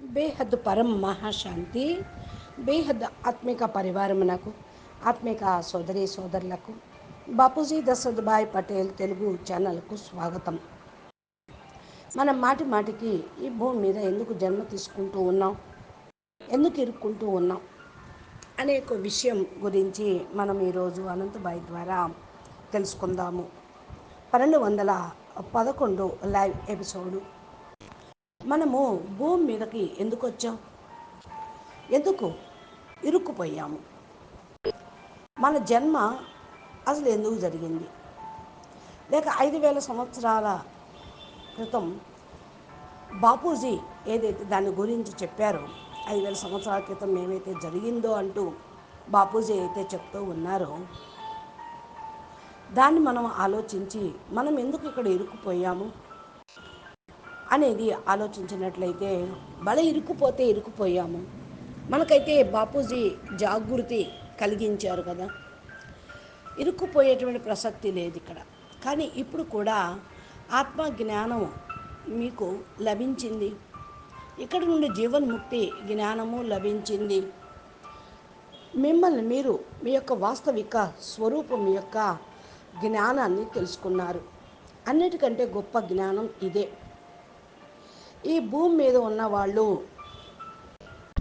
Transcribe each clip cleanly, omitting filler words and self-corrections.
బేహద్ పరం మహాశాంతి, బేహద్ ఆత్మిక పరివారమునకు, ఆత్మిక సోదరి సోదరులకు బాపూజీ దశరథభాయ్ పటేల్ తెలుగు ఛానల్కు స్వాగతం. మనం మాటి మాటికి ఈ భూమి మీద ఎందుకు జన్మ తీసుకుంటూ ఉన్నాం, ఎందుకు ఇరుక్కుంటూ ఉన్నాం అనే ఒక విషయం గురించి మనం ఈరోజు అనంతభాయ్ ద్వారా తెలుసుకుందాము. 1211 లైవ్ ఎపిసోడు. మనము భూమి మీదకి ఎందుకు వచ్చాం, ఎందుకు ఇరుక్కుపోయాము, మన జన్మ అసలు ఎందుకు జరిగింది, లేక 5000 సంవత్సరాల క్రితం బాపూజీ ఏదైతే దాని గురించి చెప్పారో, 5000 సంవత్సరాల క్రితం ఏమైతే జరిగిందో అంటూ బాపూజీ అయితే చెప్తూ ఉన్నారో, దాన్ని మనం ఆలోచించి మనం ఎందుకు ఇక్కడ ఇరుక్కుపోయాము అనేది ఆలోచించినట్లయితే, బల ఇరుక్కుపోతే ఇరుక్కుపోయాము. మనకైతే బాపూజీ జాగృతి కలిగించారు కదా, ఇరుక్కుపోయేటువంటి ప్రసక్తి లేదు ఇక్కడ. కానీ ఇప్పుడు కూడా ఆత్మ జ్ఞానం మీకు లభించింది, ఇక్కడ నుండి జీవన్ముక్తి జ్ఞానము లభించింది. మిమ్మల్ని మీరు మీ యొక్క వాస్తవిక స్వరూపం యొక్క జ్ఞానాన్ని తెలుసుకున్నారు. అన్నిటికంటే గొప్ప జ్ఞానం ఇదే. ఈ భూమి మీద ఉన్న వాళ్ళు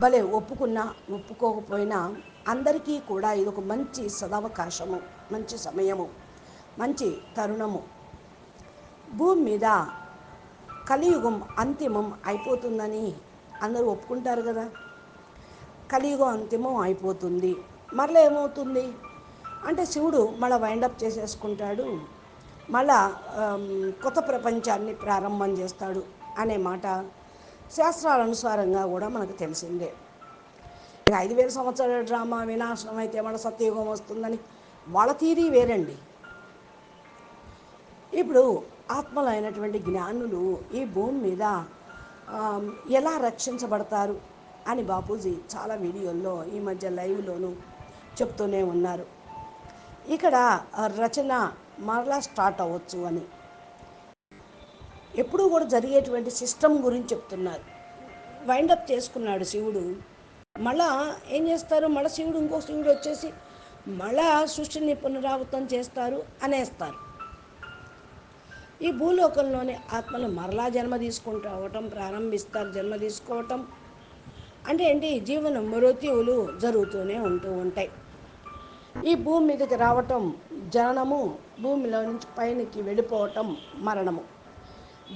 భలే ఒప్పుకున్నా ఒప్పుకోకపోయినా అందరికీ కూడా ఇది ఒక మంచి సదవకాశము, మంచి సమయము, మంచి తరుణము. భూమి మీద కలియుగం అంతిమం అయిపోతుందని అందరూ ఒప్పుకుంటారు కదా. కలియుగం అంతిమం అయిపోతుంది, మరలా ఏమవుతుంది అంటే శివుడు మళ్ళీ వైండప్ చేసేసుకుంటాడు, మళ్ళా కొత్త ప్రపంచాన్ని ప్రారంభం చేస్తాడు అనే మాట శాస్త్రాల అనుసారంగా కూడా మనకు తెలిసిందే. 5000 సంవత్సరాల డ్రామా వినాశనం అయితే మన సత్యయుగం వస్తుందని వాళ్ళ థీరీ వేరండి. ఇప్పుడు ఆత్మలైనటువంటి జ్ఞానులు ఈ భూమి మీద ఎలా రక్షించబడతారు అని బాపూజీ చాలా వీడియోల్లో ఈ మధ్య లైవ్లోనూ చెప్తూనే ఉన్నారు. ఇక్కడ రచన మరలా స్టార్ట్ అవ్వచ్చు అని, ఎప్పుడూ కూడా జరిగేటువంటి సిస్టమ్ గురించి చెప్తున్నారు. వైండప్ చేసుకున్నాడు శివుడు, మళ్ళా ఏం చేస్తారు, మళ్ళీ శివుడు ఇంకో శివుడు వచ్చేసి మళ్ళా సృష్టిని పునరావృతం చేస్తారు అనేస్తారు. ఈ భూలోకంలోని ఆత్మలు మరలా జన్మ తీసుకుంటూ ప్రారంభిస్తారు. జన్మ తీసుకోవటం అంటే ఏంటి, జీవన మృత్యువులు జరుగుతూనే ఉంటూ ఉంటాయి. ఈ భూమి మీదకి రావటం జననము, భూమిలో నుంచి పైనకి వెళ్ళిపోవటం మరణము.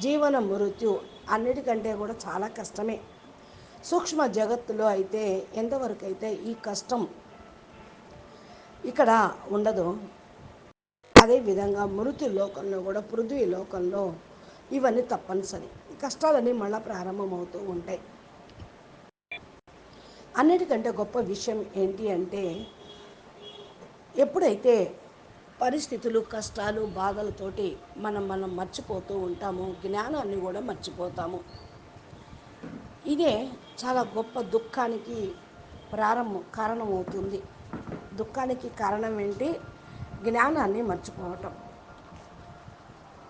జీవన మృత్యు అన్నిటికంటే కూడా చాలా కష్టమే. సూక్ష్మ జగత్తులో అయితే ఎంతవరకు అయితే ఈ కష్టం ఇక్కడ ఉండదో, అదేవిధంగా మృత్యు లోకంలో కూడా, పృథ్వీ లోకంలో ఇవన్నీ తప్పనిసరి. ఈ కష్టాలన్నీ మళ్ళీ ప్రారంభమవుతూ ఉంటాయి. అన్నిటికంటే గొప్ప విషయం ఏంటి అంటే, ఎప్పుడైతే పరిస్థితులు, కష్టాలు, బాధలతోటి మనం మర్చిపోతూ ఉంటామో, జ్ఞానాన్ని కూడా మర్చిపోతాము. ఇదే చాలా గొప్ప దుఃఖానికి కారణమవుతుంది. దుఃఖానికి కారణం ఏంటి, జ్ఞానాన్ని మర్చిపోవటం.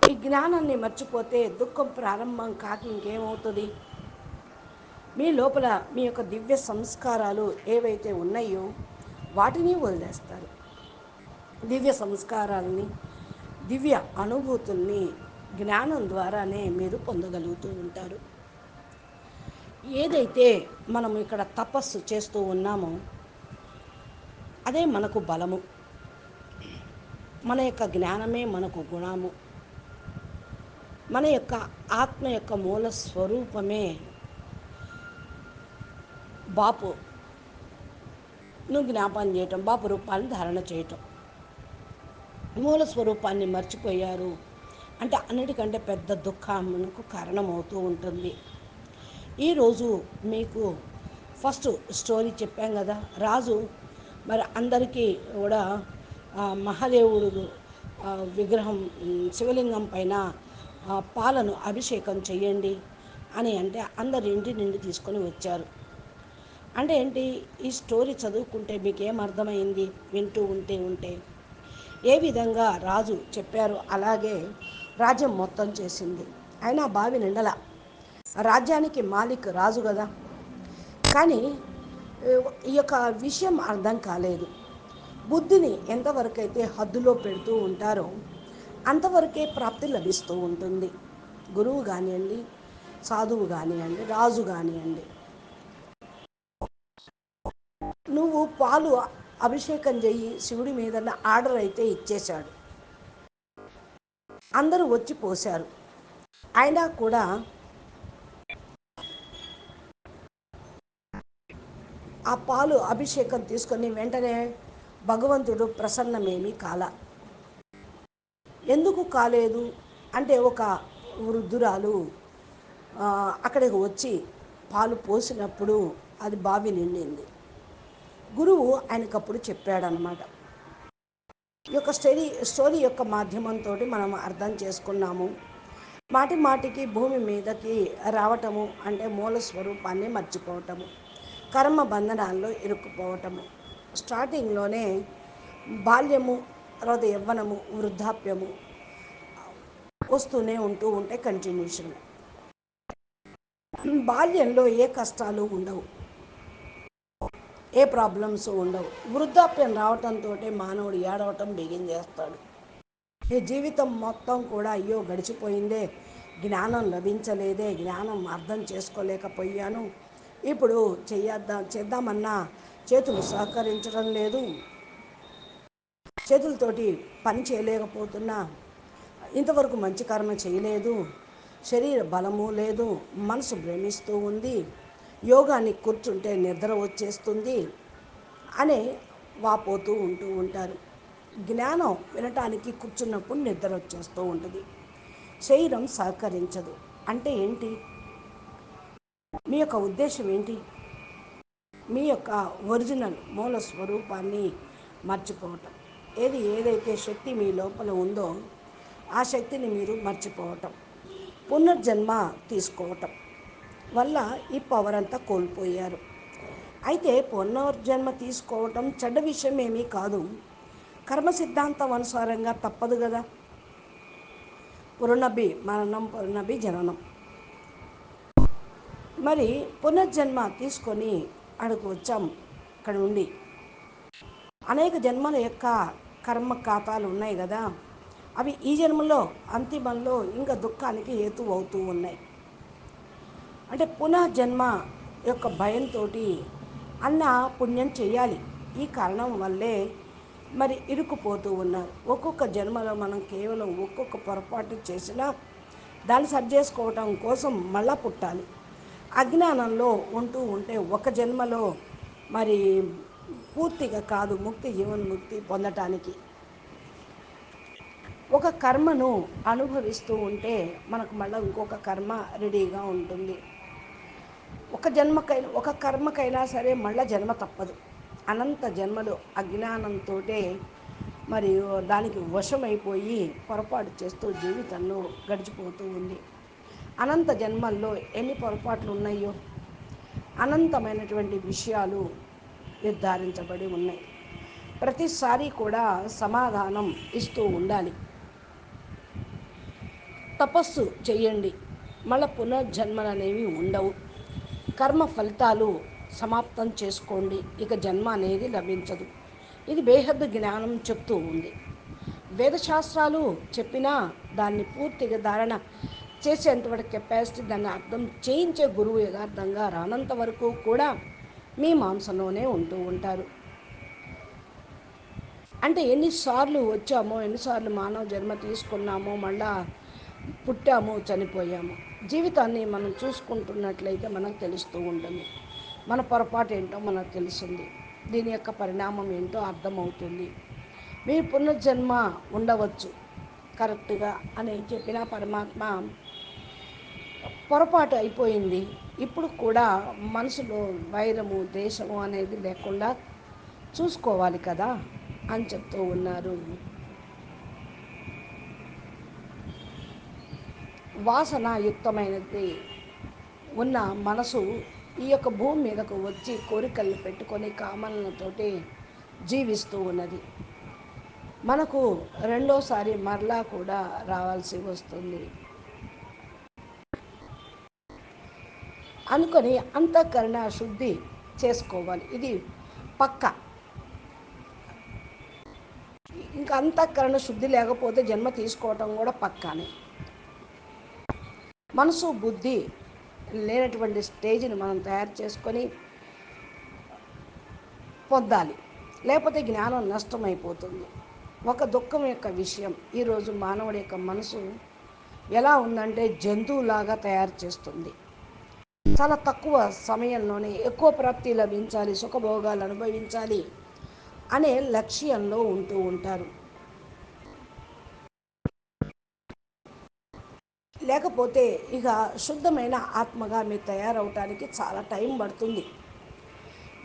ఈ జ్ఞానాన్ని మర్చిపోతే దుఃఖం ప్రారంభం కాక ఇంకేమవుతుంది, మీ లోపల మీ యొక్క దివ్య సంస్కారాలు ఏవైతే ఉన్నాయో వాటిని వదిలేస్తారు. దివ్య సంస్కారాలని, దివ్య అనుభూతుల్ని జ్ఞానం ద్వారానే మీరు పొందగలుగుతూ ఉంటారు. ఏదైతే మనం ఇక్కడ తపస్సు చేస్తూ ఉన్నామో అదే మనకు బలము, మన యొక్క జ్ఞానమే మనకు గుణము, మన యొక్క ఆత్మ యొక్క మూల స్వరూపమే బాపును జ్ఞాపం చేయటం, బాపు రూపాన్ని ధారణ చేయటం. మూల స్వరూపాన్ని మర్చిపోయారు అంటే అన్నిటికంటే పెద్ద దుఃఖమునకు కారణమవుతూ ఉంటుంది. ఈరోజు మీకు ఫస్ట్ స్టోరీ చెప్పాం కదా, రాజు మరి అందరికీ కూడా మహాదేవుడు విగ్రహం, శివలింగం పైన పాలను అభిషేకం చెయ్యండి అని అంటే అందరి ఇంటి నుండి తీసుకొని వచ్చారు. అంటే ఏంటి, ఈ స్టోరీ చదువుకుంటే మీకేం అర్థమైంది, వింటూ ఉంటే ఏ విధంగా రాజు చెప్పారు అలాగే రాజ్యం మొత్తం చేసింది. అయినా బావి నిండల. రాజ్యానికి మాలిక్ రాజు కదా. కానీ ఈ యొక్క విషయం అర్థం కాలేదు. బుద్ధిని ఎంతవరకైతే హద్దులో పెడుతూ ఉంటారో అంతవరకే ప్రాప్తి లభిస్తూ ఉంటుంది. గురువు కానివ్వండి, సాధువు కానివ్వండి, రాజు కానివ్వండి. నువ్వు పాలు అభిషేకం చెయ్యి శివుడి మీద ఆర్డర్ అయితే ఇచ్చేశాడు. అందరూ వచ్చి పోశారు. అయినా కూడా ఆ పాలు అభిషేకం తీసుకొని వెంటనే భగవంతుడు ప్రసన్నమేమీ కాల. ఎందుకు కాలేదు అంటే ఒక వృద్ధురాలు అక్కడికి వచ్చి పాలు పోసినప్పుడు అది బావి నిండింది. గురువు ఆయనకప్పుడు చెప్పాడనమాట. ఈ యొక్క స్టోరీ యొక్క మాధ్యమంతో మనం అర్థం చేసుకున్నాము. మాటి మాటికి భూమి మీదకి రావటము అంటే మూల స్వరూపాన్ని మర్చిపోవటము, కర్మ బంధనాల్లో ఇరుక్కుపోవటము. స్టార్టింగ్లోనే బాల్యము, తర్వాత యవ్వనము, వృద్ధాప్యము వస్తూనే ఉంటే కంటిన్యూషన్. బాల్యంలో ఏ కష్టాలు ఉండవు, ఏ ప్రాబ్లమ్స్ ఉండవు. వృద్ధాప్యం రావటంతో మానవుడు ఏడవటం బిగిన్ చేస్తాడు. ఈ జీవితం మొత్తం కూడా అయ్యో గడిచిపోయిందే, జ్ఞానం లభించలేదే, జ్ఞానం అర్థం చేసుకోలేకపోయాను, ఇప్పుడు చేద్దామన్నా చేతులు సహకరించడం లేదు, చేతులతోటి పని చేయలేకపోతున్నా, ఇంతవరకు మంచి కర్మ చేయలేదు, శరీర బలము లేదు, మనసు భ్రమిస్తూ ఉంది, యోగానికి కూర్చుంటే నిద్ర వచ్చేస్తుంది అనే వాపోతూ ఉంటారు. జ్ఞానం వినటానికి కూర్చున్నప్పుడు నిద్ర వచ్చేస్తూ ఉంటుంది, శరీరం సహకరించదు. అంటే ఏంటి? మీ యొక్క ఉద్దేశం ఏంటి? మీ యొక్క ఒరిజినల్ మూల స్వరూపాన్ని మర్చిపోవటం. ఏదైతే శక్తి మీ లోపల ఉందో ఆ శక్తిని మీరు మర్చిపోవటం, పునర్జన్మ తీసుకోవటం వల్ల ఈ పవర్ అంతా కోల్పోయారు. అయితే పునర్జన్మ తీసుకోవటం చెడ్డ విషయం ఏమీ కాదు. కర్మ సిద్ధాంతం అనుసారంగా తప్పదు కదా. పునర్నభి మరణం, పునర్నభి జననం. మరి పునర్జన్మ తీసుకొని అక్కడికి వచ్చాం. ఇక్కడ ఉండి అనేక జన్మల యొక్క కర్మ ఖాతాలు ఉన్నాయి కదా, అవి ఈ జన్మలో అంతిమంలో ఇంకా దుఃఖానికి హేతు అవుతూ ఉన్నాయి. అంటే పునర్జన్మ యొక్క భయంతో అన్న పుణ్యం చేయాలి. ఈ కారణం వల్లే మరి ఇరుక్కుపోతూ ఉన్నారు. ఒక్కొక్క జన్మలో మనం కేవలం ఒక్కొక్క పొరపాటు చేసినా దాన్ని సరి చేసుకోవటం కోసం మళ్ళా పుట్టాలి. అజ్ఞానంలో ఉంటే ఒక జన్మలో మరి పూర్తిగా కాదు ముక్తి, జీవన్ముక్తి పొందటానికి ఒక కర్మను అనుభవిస్తూ ఉంటే మనకు మళ్ళీ ఇంకొక కర్మ రెడీగా ఉంటుంది. ఒక కర్మకైనా సరే మళ్ళీ జన్మ తప్పదు. అనంత జన్మలు అజ్ఞానంతో మరియు దానికి వశమైపోయి పొరపాటు చేస్తూ జీవితంలో గడిచిపోతూ ఉంది. అనంత జన్మల్లో ఎన్ని పొరపాట్లు ఉన్నాయో అనంతమైనటువంటి విషయాలు నిర్ధారించబడి ఉన్నాయి. ప్రతిసారి కూడా సమాధానం ఇస్తూ ఉండాలి. తపస్సు చేయండి, మళ్ళీ పునర్జన్మలు అనేవి ఉండవు. కర్మ ఫలితాలు సమాప్తం చేసుకోండి, ఇక జన్మ అనేది లభించదు. ఇది బేహద్దు జ్ఞానం చెప్తూ ఉంది. వేదశాస్త్రాలు చెప్పినా దాన్ని పూర్తిగా ధారణ చేసేంతవరకు కెపాసిటీ, దాన్ని అర్థం చేయించే గురువు యథార్థంగా రానంత వరకు కూడా మీ మాంసంలోనే ఉంటూ ఉంటారు. అంటే ఎన్నిసార్లు వచ్చామో, ఎన్నిసార్లు మానవ జన్మ తీసుకున్నామో, మళ్ళా పుట్టాము, చనిపోయాము. జీవితాన్ని మనం చూసుకుంటున్నట్లయితే మనకు తెలుస్తూ ఉంటుంది. మన పొరపాటు ఏంటో మనకు తెలుస్తుంది, దీని యొక్క పరిణామం ఏంటో అర్థమవుతుంది. మీ పునర్జన్మ ఉండవచ్చు కరెక్ట్గా అని చెప్పిన పరమాత్మ పొరపాటు అయిపోయింది, ఇప్పుడు కూడా మనసులో వైరము, ద్వేషము అనేది లేకుండా చూసుకోవాలి కదా అని చెప్తూ ఉన్నారు. వాసనాయుక్తమైనది ఉన్న మనసు ఈ యొక్క భూమి మీదకు వచ్చి కోరికలను పెట్టుకొని కామనలతోటి జీవిస్తూ ఉన్నది. మనకు రెండోసారి మరలా కూడా రావాల్సి వస్తుంది. అనుకొని అంతఃకరణ శుద్ధి చేసుకోవాలి. ఇది పక్క. ఇంకా అంతఃకరణ శుద్ధి లేకపోతే జన్మ తీసుకోవటం కూడా పక్కానే. మనసు బుద్ధి లేనటువంటి స్టేజ్ని మనం తయారు చేసుకొని పొందాలి. లేకపోతే జ్ఞానం నష్టమైపోతుంది. ఒక దుఃఖం యొక్క విషయం, ఈరోజు మానవుడి యొక్క మనసు ఎలా ఉందంటే జంతువులాగా తయారు చేస్తుంది. చాలా తక్కువ సమయంలోనే ఎక్కువ ప్రాప్తి లభించాలి, సుఖభోగాలు అనుభవించాలి అనే లక్ష్యంలో ఉంటూ ఉంటారు. లేకపోతే ఇక శుద్ధమైన ఆత్మగా మీరు తయారవటానికి చాలా టైం పడుతుంది.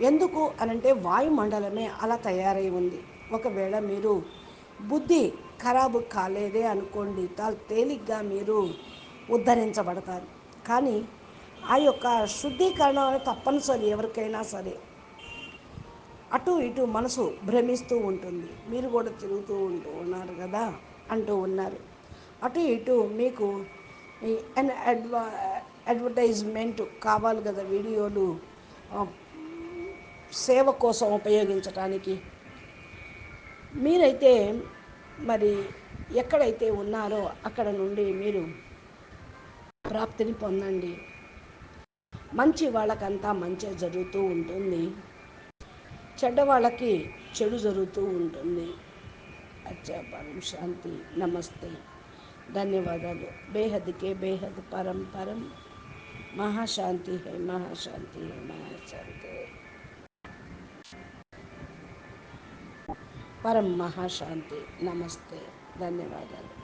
ఎందుకు అనంటే వాయుమండలమే అలా తయారై ఉంది. ఒకవేళ మీరు బుద్ధి ఖరాబు కాలేదే అనుకోండి, చాలా తేలిగ్గా మీరు ఉద్ధరించబడతారు. కానీ ఆ యొక్క శుద్ధీకరణ అనేది తప్పనిసరి. ఎవరికైనా సరే అటు ఇటు మనసు భ్రమిస్తూ ఉంటుంది. మీరు కూడా తిరుగుతూ ఉన్నారు కదా అంటూ ఉన్నారు. అటు ఇటు మీకు అడ్వర్టైజ్మెంట్ కావాలి కదా, వీడియోలు సేవ కోసం ఉపయోగించటానికి. మీరైతే మరి ఎక్కడైతే ఉన్నారో అక్కడ నుండి మీరు ప్రాప్తిని పొందండి. మంచి వాళ్ళకంతా మంచి జరుగుతూ ఉంటుంది, చెడ్డ వాళ్ళకి చెడు జరుగుతూ ఉంటుంది. అచ్చా, పరం శాంతి. నమస్తే, ధన్యవాదాలు. బేహద్కే బేహద్ పరం పరం మహాశాంతి హై, మహాశాంతి హై, మహాశాంతి హై. పరం మహాశాంతి. నమస్తే, ధన్యవాదాలు.